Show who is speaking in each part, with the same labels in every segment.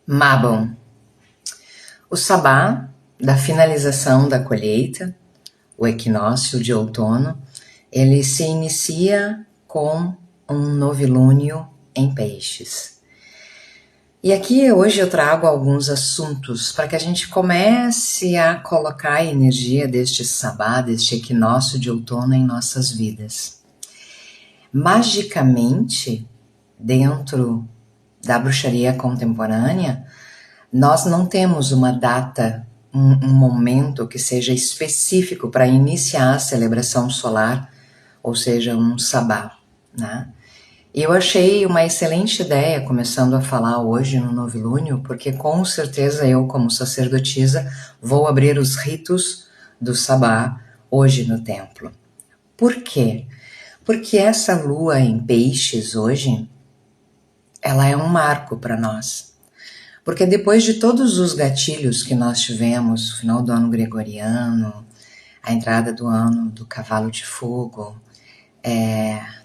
Speaker 1: Mabon, o sabá da finalização da colheita, o equinócio de outono, ele se inicia com um novilúnio em peixes. E aqui hoje eu trago alguns assuntos para que a gente comece a colocar a energia deste sabá, deste equinócio de outono em nossas vidas. Magicamente, dentro da bruxaria contemporânea, nós não temos uma data, um momento que seja específico para iniciar a celebração solar, ou seja, um sabá, né? Eu achei uma excelente ideia começando a falar hoje no novilúnio, porque com certeza eu, como sacerdotisa, vou abrir os ritos do sabá hoje no templo. Por quê? Porque essa lua em peixes hoje, ela é um marco para nós. Porque depois de todos os gatilhos que nós tivemos, o final do ano gregoriano, a entrada do ano do cavalo de fogo,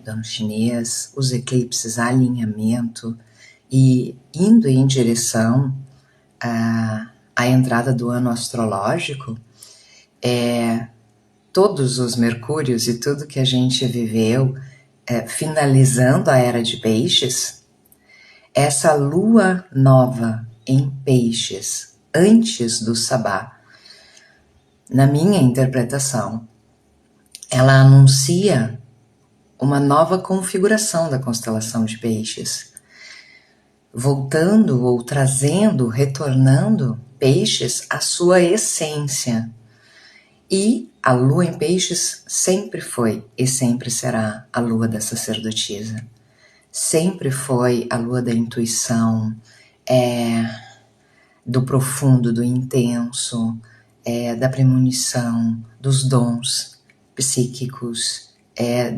Speaker 1: do ano chinês, os eclipses, alinhamento e indo em direção à entrada do ano astrológico, todos os mercúrios e tudo que a gente viveu, finalizando a era de peixes, essa lua nova em peixes, antes do sabá, na minha interpretação, ela anuncia uma nova configuração da constelação de peixes, voltando ou trazendo, retornando peixes à sua essência. E a lua em peixes sempre foi e sempre será a lua da sacerdotisa. Sempre foi a lua da intuição, do profundo, do intenso, da premonição, dos dons psíquicos,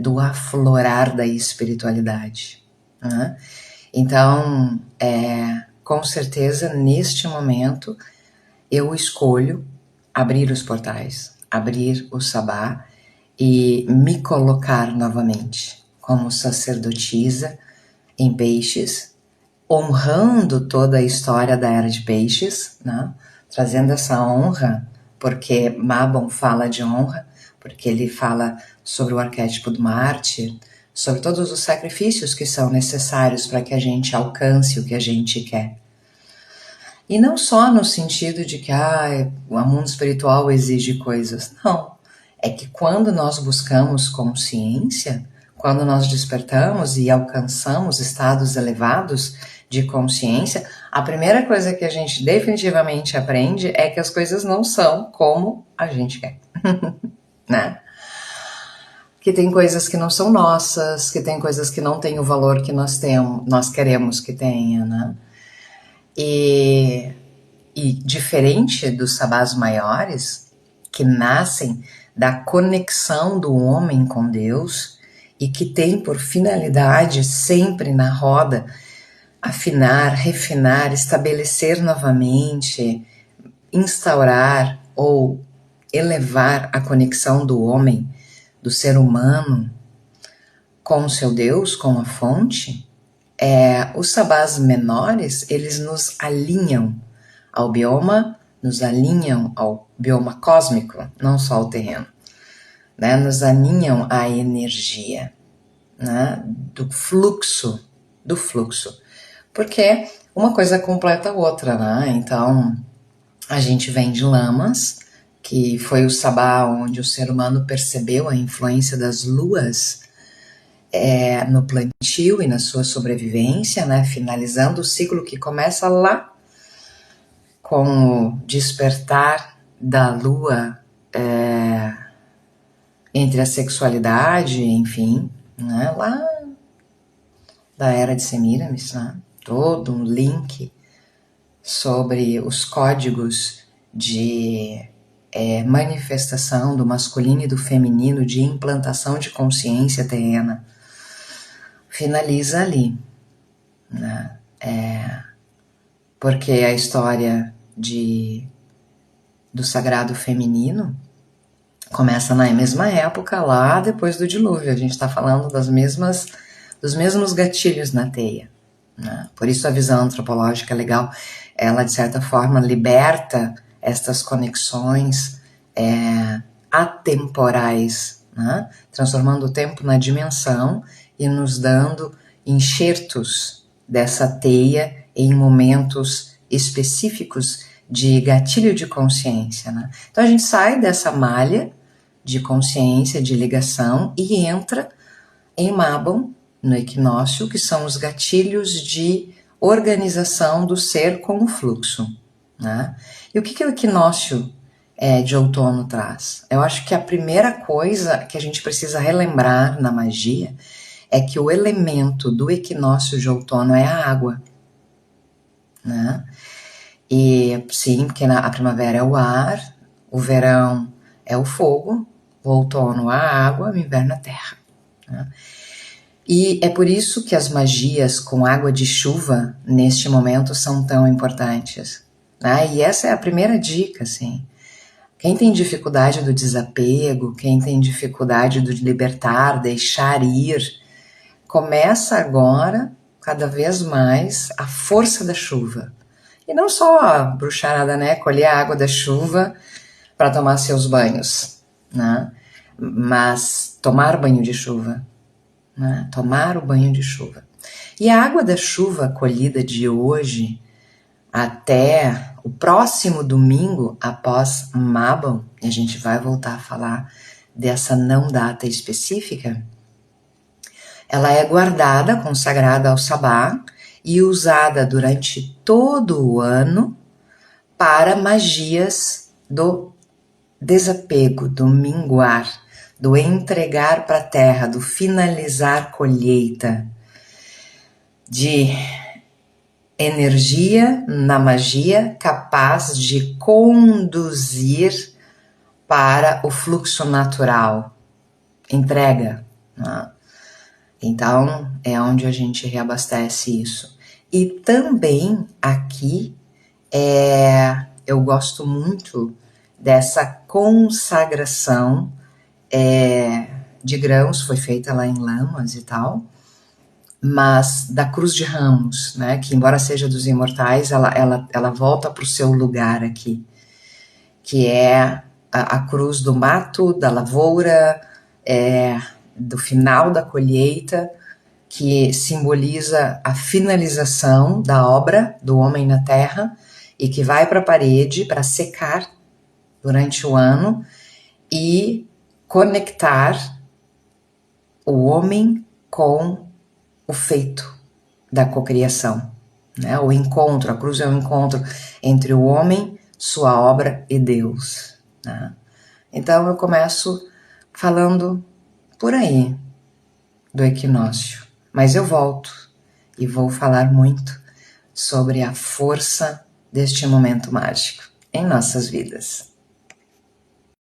Speaker 1: do aflorar da espiritualidade, né? Então, com certeza, neste momento, eu escolho abrir os portais, abrir o sabá e me colocar novamente como sacerdotisa em peixes, honrando toda a história da era de peixes, né? Trazendo essa honra, porque Mabon fala de honra, porque ele fala sobre o arquétipo do mártir, sobre todos os sacrifícios que são necessários para que a gente alcance o que a gente quer. E não só no sentido de que o mundo espiritual exige coisas, não. É que quando nós buscamos consciência, quando nós despertamos e alcançamos estados elevados de consciência, a primeira coisa que a gente definitivamente aprende é que as coisas não são como a gente quer, né? Que tem coisas que não são nossas, que tem coisas que não têm o valor que nós queremos que tenha, né? E diferente dos sabás maiores, que nascem da conexão do homem com Deus e que tem por finalidade sempre na roda afinar, refinar, estabelecer novamente, instaurar ou elevar a conexão do homem, do ser humano, com o seu Deus, com a fonte, os sabás menores, eles nos alinham ao bioma, nos alinham ao bioma cósmico, não só ao terreno, né? Nos alinham à energia, né? Do fluxo, porque uma coisa completa a outra, né? Então, a gente vem de Lamas, que foi o sabá onde o ser humano percebeu a influência das luas no plantio e na sua sobrevivência, né? Finalizando o ciclo que começa lá com o despertar da lua entre a sexualidade, enfim, né? Lá da era de Semiramis, né? Todo um link sobre os códigos de manifestação do masculino e do feminino, de implantação de consciência terrena, finaliza ali, né? Porque a história do sagrado feminino começa na mesma época, lá depois do dilúvio. A gente está falando dos mesmos gatilhos na teia, né? Por isso a visão antropológica legal, ela de certa forma liberta estas conexões atemporais, né? Transformando o tempo na dimensão e nos dando enxertos dessa teia em momentos específicos de gatilho de consciência, né? Então a gente sai dessa malha de consciência, de ligação, e entra em Mabon, no equinócio, que são os gatilhos de organização do ser com o fluxo, né? E o que o equinócio de outono traz? Eu acho que a primeira coisa que a gente precisa relembrar na magia é que o elemento do equinócio de outono é a água, né? E sim, porque a primavera é o ar, o verão é o fogo, o outono a água, o inverno a terra, né? E é por isso que as magias com água de chuva neste momento são tão importantes, né? E essa é a primeira dica, assim. Quem tem dificuldade do desapego, quem tem dificuldade do libertar, deixar ir, começa agora, cada vez mais, a força da chuva. E não só a bruxarada, né? Colher a água da chuva para tomar seus banhos, né? Mas tomar banho de chuva, né? Tomar o banho de chuva. E a água da chuva colhida de hoje até o próximo domingo após Mabon, e a gente vai voltar a falar dessa não data específica, ela é guardada, consagrada ao Sabá e usada durante todo o ano para magias do desapego, do minguar, do entregar para a terra, do finalizar colheita, de energia na magia capaz de conduzir para o fluxo natural, entrega, né? Então é onde a gente reabastece isso. E também aqui eu gosto muito dessa consagração de grãos, foi feita lá em Lamas e tal, mas da Cruz de Ramos, né, que embora seja dos imortais, ela volta para o seu lugar aqui, que é a cruz do mato, da lavoura, do final da colheita, que simboliza a finalização da obra do homem na terra e que vai para a parede para secar durante o ano e conectar o homem com o feito da cocriação, né? O encontro, a cruz é o encontro entre o homem, sua obra e Deus, né? Então eu começo falando por aí do equinócio, mas eu volto e vou falar muito sobre a força deste momento mágico em nossas vidas.